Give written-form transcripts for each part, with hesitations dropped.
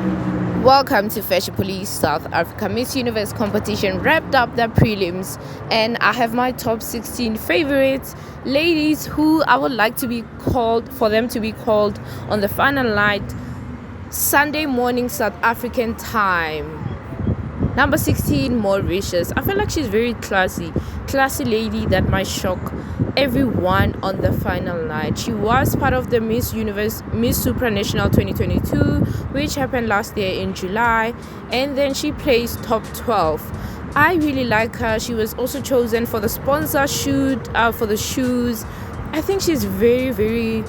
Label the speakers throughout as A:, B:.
A: Welcome to Fashion Police South Africa Miss Universe competition. Wrapped up the prelims, and I have my top 16 favorites ladies who I would like to be called for them to be called on the final night, Sunday morning South African time. Number 16, Mauritius. I feel like she's very classy lady that might shock everyone on the final night. She was part of the Miss Universe, Miss Supranational 2022, which happened last year in July, and then she placed top 12. I really like her. She was also chosen for the sponsor shoot for the shoes. I think she's very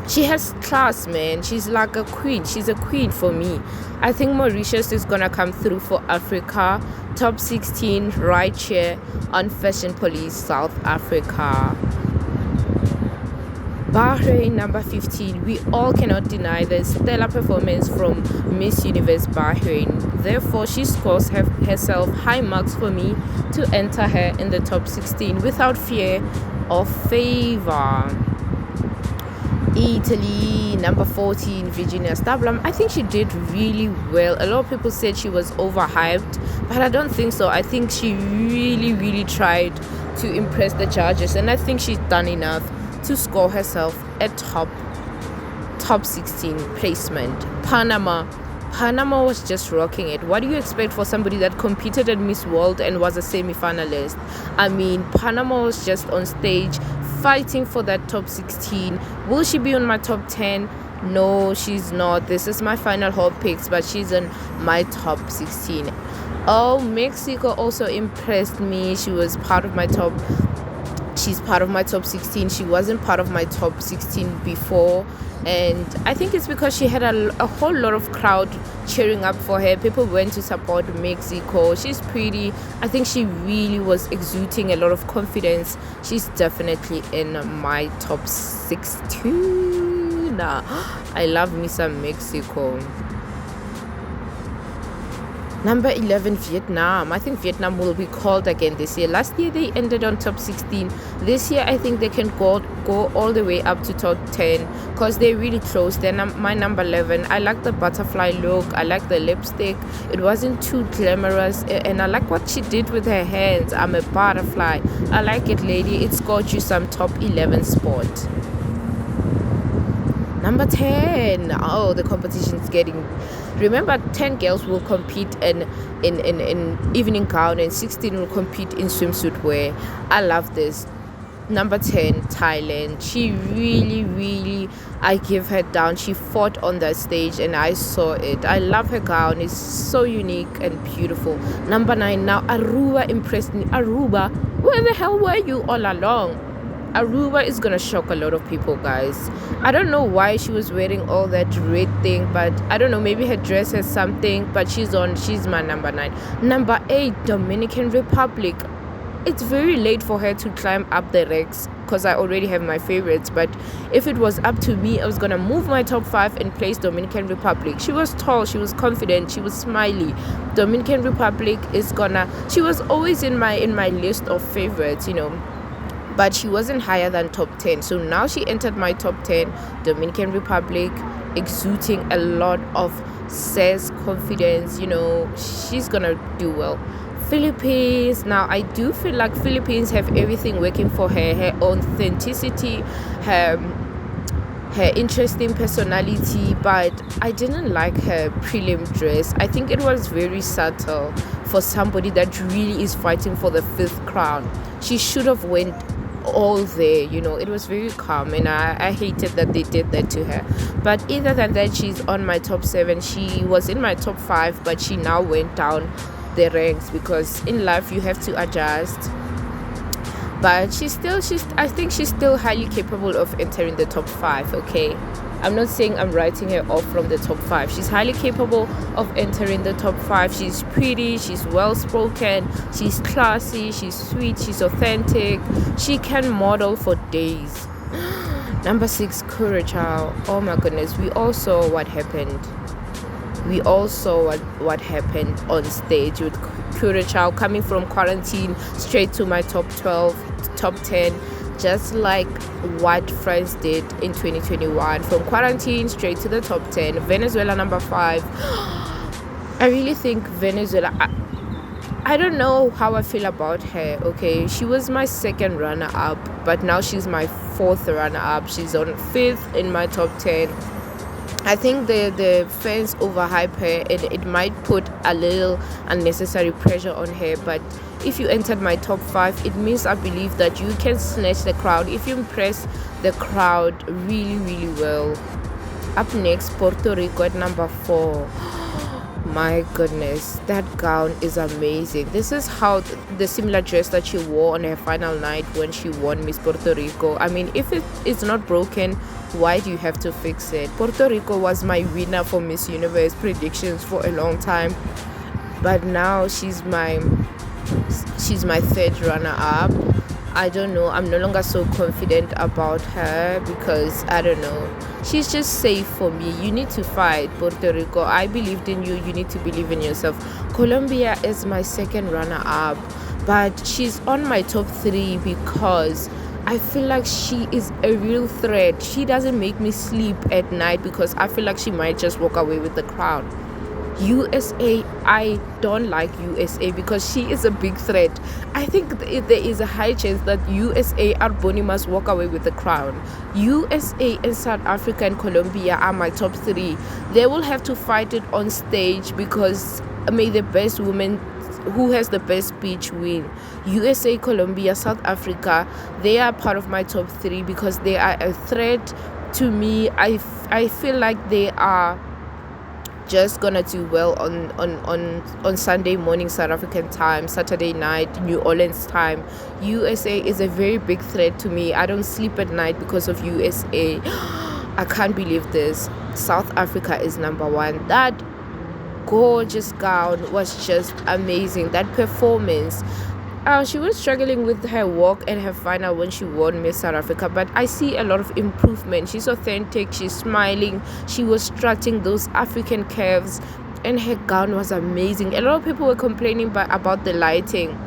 A: she has class, man. She's like a queen. She's a queen for me. I think Mauritius is gonna come through for Africa. Top 16 right here on Fashion Police South Africa. Bahrain, number 15. We all cannot deny the stellar performance from Miss Universe Bahrain. Therefore, she scores herself high marks for me to enter her in the top 16 without fear or favor. Italy, number 14, Virginia Stablam. I think she did really well. A lot of people said she was overhyped, but I don't think so. I think she really tried to impress the judges, and I think she's done enough to score herself a top 16 placement. Panama was just rocking it. What do you expect for somebody that competed at Miss World and was a semi-finalist? I mean, Panama was just on stage fighting for that top 16. Will she be on my top 10? No, she's not. This is my final hot picks, but she's on my top 16. Oh, Mexico also impressed me. She's part of my top 16. She wasn't part of my top 16 before, and I think it's because she had a whole lot of crowd cheering up for her. People went to support Mexico. She's pretty. I think she really was exuding a lot of confidence. She's definitely in my top 16. I love me some Mexico. Number 11, Vietnam. I think Vietnam will be called again this year. Last year they ended on top 16. This year I think they can go all the way up to top 10 because they're really close. They're my number 11. I like the butterfly look. I like the lipstick. It wasn't too glamorous, and I like what she did with her hands. I'm a butterfly. I like it, lady. It's got you some top 11 spot. Number 10. Oh, the competition's getting... Remember, 10 girls will compete in evening gown and 16 will compete in swimsuit wear. I love this. Number 10, Thailand. She really, I give her down. She fought on that stage and I saw it. I love her gown. It's so unique and beautiful. Number 9, now Aruba impressed me. Aruba, where the hell were you all along? Aruba is gonna shock a lot of people, guys. I don't know why she was wearing all that red thing, but I don't know, maybe her dress has something, but she's my number 9. Number 8, Dominican Republic. It's very late for her to climb up the ranks because I already have my favorites, but if it was up to me, I was gonna move my top 5 and place Dominican Republic. She was tall, she was confident, she was smiley. Dominican Republic she was always in my list of favorites, but she wasn't higher than top 10. So now she entered my top 10. Dominican Republic, exuding a lot of sass confidence. She's gonna do well. Philippines. Now I do feel like Philippines have everything working for her. Her authenticity, her interesting personality, but I didn't like her prelim dress. I think it was very subtle for somebody that really is fighting for the 5th crown. She should have went all there. It was very calm, and I hated that they did that to her. But other than that, she's on my top 7. She was in my top 5, but she now went down the ranks because in life you have to adjust. But I think she's still highly capable of entering the top 5. Okay, I'm not saying I'm writing her off from the top 5. She's highly capable of entering the top 5. She's pretty, she's well spoken, she's classy, she's sweet, she's authentic. She can model for days. Number 6, Curacao. Oh my goodness, we all saw what happened. What happened on stage with Curacao coming from quarantine straight to my top 12, top 10. just like what France did in 2021, from quarantine straight to the top 10. Venezuela number 5. I really think Venezuela. I don't know how I feel about her. Okay, she was my second runner up, but now she's my fourth runner up. She's on fifth in my top 10. I think the fans overhype her, and it might put a little unnecessary pressure on her. But if you entered my top 5, it means I believe that you can snatch the crowd if you impress the crowd really, really well. Up next, Puerto Rico at number 4. My goodness, that gown is amazing. This is how the similar dress that she wore on her final night when she won Miss Puerto Rico. I mean, if it is not broken, why do you have to fix it? Puerto Rico was my winner for Miss Universe predictions for a long time, but now she's my third runner up. I don't know. I'm no longer so confident about her because I don't know. She's just safe for me. You need to fight, Puerto Rico. I believed in you. You need to believe in yourself. Colombia is my second runner up, but she's on my top 3 because I feel like she is a real threat. She doesn't make me sleep at night because I feel like she might just walk away with the crown. USA, I don't like USA because she is a big threat. I think there is a high chance that USA Arboni must walk away with the crown. USA and South Africa and Colombia are my top 3. They will have to fight it on stage because may the best woman who has the best speech win. USA, Colombia, South Africa, they are part of my top 3 because they are a threat to me. I feel like they are just gonna do well on Sunday morning South African time, Saturday night New Orleans time. USA is a very big threat to me. I don't sleep at night because of USA. I can't believe this. South Africa is number 1. That gorgeous gown was just amazing. That performance. She was struggling with her walk and her final when she won Miss South Africa, but I see a lot of improvement. She's authentic, she's smiling, she was strutting those African curves, and her gown was amazing. A lot of people were complaining about the lighting,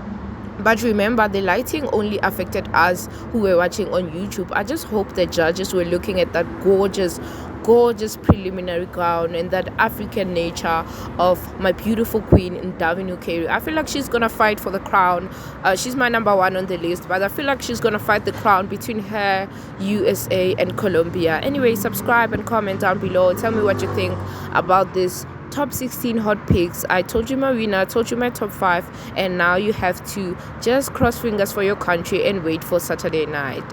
A: but remember, the lighting only affected us who were watching on YouTube. I just hope the judges were looking at that gorgeous preliminary gown and that African nature of my beautiful queen in Davin Ukeri. I feel like she's gonna fight for the crown. She's my number 1 on the list, but I feel like she's gonna fight the crown between her, USA, and Colombia. Anyway, subscribe and comment down below. Tell me what you think about this top 16 hot picks. I told you my winner, told you my top 5, and now you have to just cross fingers for your country and wait for Saturday night.